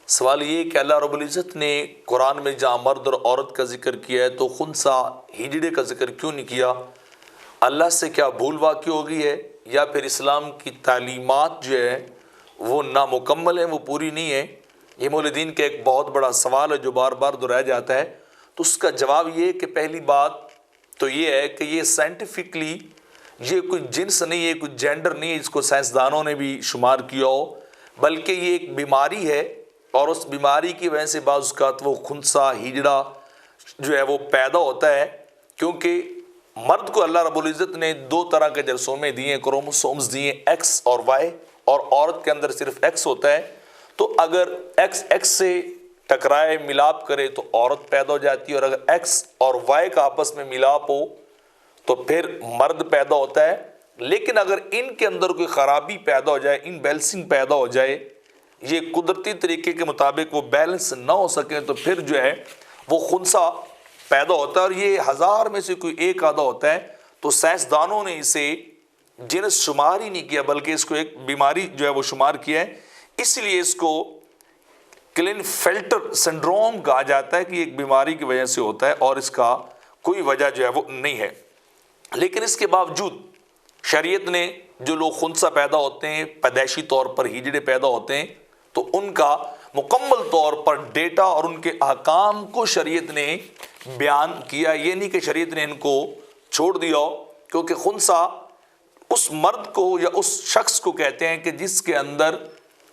سوال یہ کہ اللہ رب العزت نے قرآن میں جہاں مرد اور عورت کا ذکر کیا ہے تو خنثی ہجڑے کا ذکر کیوں نہیں کیا؟ اللہ سے کیا بھول واقع ہو گئی ہے، یا پھر اسلام کی تعلیمات جو ہے وہ نامکمل ہیں، وہ پوری نہیں ہے؟ یہ مولدین کا ایک بہت بڑا سوال ہے جو بار بار دہرایا جاتا ہے۔ تو اس کا جواب یہ ہے کہ پہلی بات تو یہ ہے کہ یہ سائنٹیفکلی یہ کوئی جنس نہیں ہے، کوئی جینڈر نہیں ہے جس کو سائنسدانوں نے بھی شمار کیا ہو، بلکہ یہ ایک بیماری ہے، اور اس بیماری کی وجہ سے بعض اوقات وہ خنثی ہجڑا جو ہے وہ پیدا ہوتا ہے، کیونکہ مرد کو اللہ رب العزت نے دو طرح کے جرثومے دیے ہیں، کروموسومز دیے ہیں، ایکس اور وائی، اور عورت کے اندر صرف ایکس ہوتا ہے۔ تو اگر ایکس سے ٹکرائے، ملاپ کرے تو عورت پیدا ہو جاتی ہے، اور اگر ایکس اور وائی کا آپس میں ملاپ ہو تو پھر مرد پیدا ہوتا ہے۔ لیکن اگر ان کے اندر کوئی خرابی پیدا ہو جائے، ان بیلنسنگ پیدا ہو جائے، یہ قدرتی طریقے کے مطابق وہ بیلنس نہ ہو سکے، تو پھر جو ہے وہ خنثی پیدا ہوتا ہے، اور یہ 1000 میں سے کوئی ایک آدھا ہوتا ہے۔ تو سائنسدانوں نے اسے جنس شمار ہی نہیں کیا، بلکہ اس کو ایک بیماری جو ہے وہ شمار کیا ہے۔ اس لیے اس کو کلین فیلٹر سنڈروم کہا جاتا ہے کہ ایک بیماری کی وجہ سے ہوتا ہے، اور اس کا کوئی وجہ جو ہے وہ نہیں ہے۔ لیکن اس کے باوجود شریعت نے جو لوگ خنثی پیدا ہوتے ہیں، پیدائشی طور پر ہجڑے پیدا ہوتے ہیں، تو ان کا مکمل طور پر ڈیٹا اور ان کے احکام کو شریعت نے بیان کیا۔ یہ نہیں کہ شریعت نے ان کو چھوڑ دیا ہو، کیونکہ خنثی اس مرد کو یا اس شخص کو کہتے ہیں کہ جس کے اندر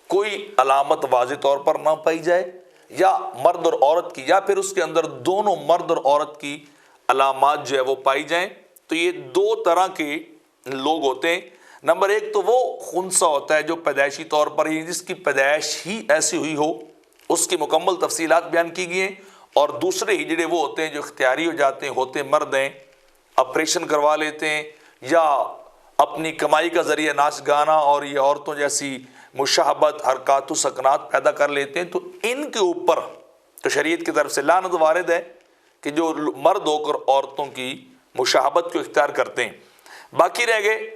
کوئی علامت واضح طور پر نہ پائی جائے، یا مرد اور عورت کی، یا پھر اس کے اندر دونوں مرد اور عورت کی علامات جو ہے وہ پائی جائیں۔ تو یہ دو طرح کے لوگ ہوتے ہیں۔ نمبر ایک تو وہ خنثی ہوتا ہے جو پیدائشی طور پر ہی، جس کی پیدائش ہی ایسی ہوئی ہو، اس کی مکمل تفصیلات بیان کی گئی ہیں۔ اور دوسرے ہجڑے وہ ہوتے ہیں جو اختیاری ہو جاتے ہیں، ہوتے مرد ہیں، آپریشن کروا لیتے ہیں، یا اپنی کمائی کا ذریعہ ناچ گانا اور یہ عورتوں جیسی مشابہت حرکات و سکنات پیدا کر لیتے ہیں۔ تو ان کے اوپر تو شریعت کی طرف سے لعنت وارد ہے کہ جو مرد ہو کر عورتوں کی مشابہت کو اختیار کرتے ہیں۔ باقی رہ گئے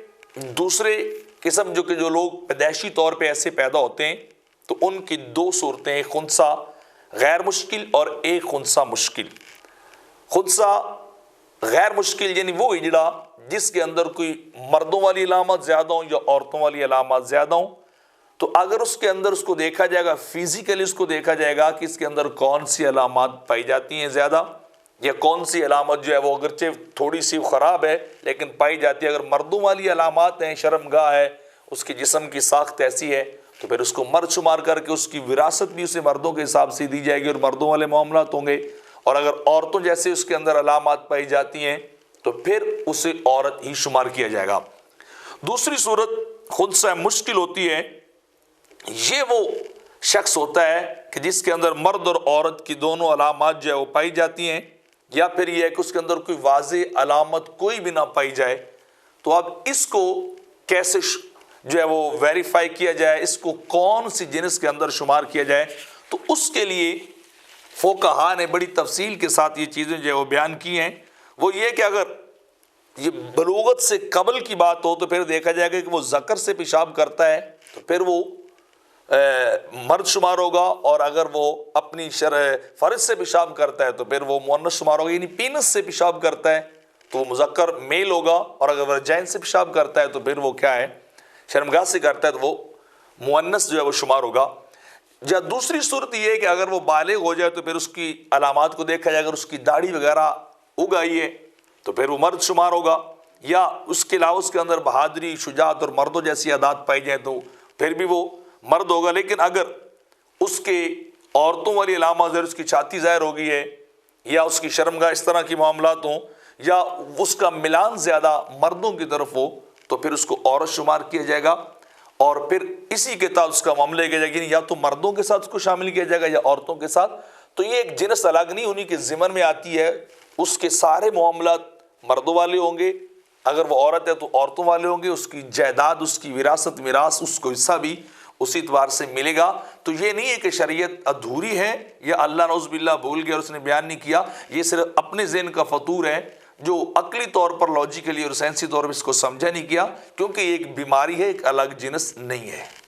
دوسرے قسم جو لوگ پیدائشی طور پہ ایسے پیدا ہوتے ہیں، تو ان کی دو صورتیں، ایک خنثی غیر مشکل اور ایک خنثی مشکل۔ خنثی غیر مشکل یعنی وہ ہجڑا جس کے اندر کوئی مردوں والی علامات زیادہ ہوں یا عورتوں والی علامات زیادہ ہوں، تو اگر اس کے اندر اس کو دیکھا جائے گا، فزیکلی اس کو دیکھا جائے گا کہ اس کے اندر کون سی علامات پائی جاتی ہیں زیادہ، یا کون سی علامت جو ہے وہ اگرچہ تھوڑی سی خراب ہے لیکن پائی جاتی ہے۔ اگر مردوں والی علامات ہیں، شرمگاہ ہے، اس کے جسم کی ساخت ایسی ہے، تو پھر اس کو مرد شمار کر کے اس کی وراثت بھی اسے مردوں کے حساب سے دی جائے گی، اور مردوں والے معاملات ہوں گے۔ اور اگر عورتوں جیسے اس کے اندر علامات پائی جاتی ہیں تو پھر اسے عورت ہی شمار کیا جائے گا۔ دوسری صورت خنثی مشکل ہوتی ہے، یہ وہ شخص ہوتا ہے کہ جس کے اندر مرد اور عورت کی دونوں علامات جو ہے وہ پائی جاتی ہیں، یا پھر یہ ہے کہ اس کے اندر کوئی واضح علامت کوئی بھی نہ پائی جائے۔ تو اب اس کو کیسے جو ہے وہ ویریفائی کیا جائے، اس کو کون سی جنس کے اندر شمار کیا جائے؟ تو اس کے لیے فقہا نے بڑی تفصیل کے ساتھ یہ چیزیں جو ہے وہ بیان کی ہیں۔ وہ یہ کہ اگر یہ بلوغت سے قبل کی بات ہو تو پھر دیکھا جائے گا کہ وہ ذکر سے پیشاب کرتا ہے تو پھر وہ مرد شمار ہوگا، اور اگر وہ اپنی فرج سے پیشاب کرتا ہے تو پھر وہ مؤنث شمار ہوگا، یعنی پینس سے پیشاب کرتا ہے تو وہ مذکر میل ہوگا، اور اگر ورجائن سے پیشاب کرتا ہے تو پھر وہ کیا ہے، شرمگاہ سے کرتا ہے تو وہ مؤنث جو ہے وہ شمار ہوگا۔ یا دوسری صورت یہ ہے کہ اگر وہ بالغ ہو جائے تو پھر اس کی علامات کو دیکھا جائے، اگر اس کی داڑھی وغیرہ اگ آئی ہے تو پھر وہ مرد شمار ہوگا، یا اس کے علاوہ اس کے اندر بہادری، شجاعت اور مردوں جیسی عادات پائی جائیں تو پھر بھی وہ مرد ہوگا۔ لیکن اگر اس کے عورتوں والی علامات ظاہر، اس کی چھاتی ظاہر ہو گئی ہے، یا اس کی شرمگاہ، اس طرح کی معاملات ہوں، یا اس کا ملان زیادہ مردوں کی طرف ہو، تو پھر اس کو عورت شمار کیا جائے گا، اور پھر اسی کے تحت اس کا معاملہ کیا جائے گا، یا تو مردوں کے ساتھ اس کو شامل کیا جائے گا یا عورتوں کے ساتھ۔ تو یہ ایک جنس الگ نہیں ہونی کہ ضمن میں آتی ہے، اس کے سارے معاملات مردوں والے ہوں گے، اگر وہ عورت ہے تو عورتوں والے ہوں گے، اس کی جائیداد، اس کی وراثت، میراث، اس کو حصہ بھی اسی اعتبار سے ملے گا۔ تو یہ نہیں ہے کہ شریعت ادھوری ہے یا اللہ نعوذ باللہ بھول گیا اور اس نے بیان نہیں کیا، یہ صرف اپنے ذہن کا فطور ہے جو عقلی طور پر، لاجیکلی اور سائنسی طور پر اس کو سمجھا نہیں کیا، کیونکہ یہ ایک بیماری ہے، ایک الگ جنس نہیں ہے۔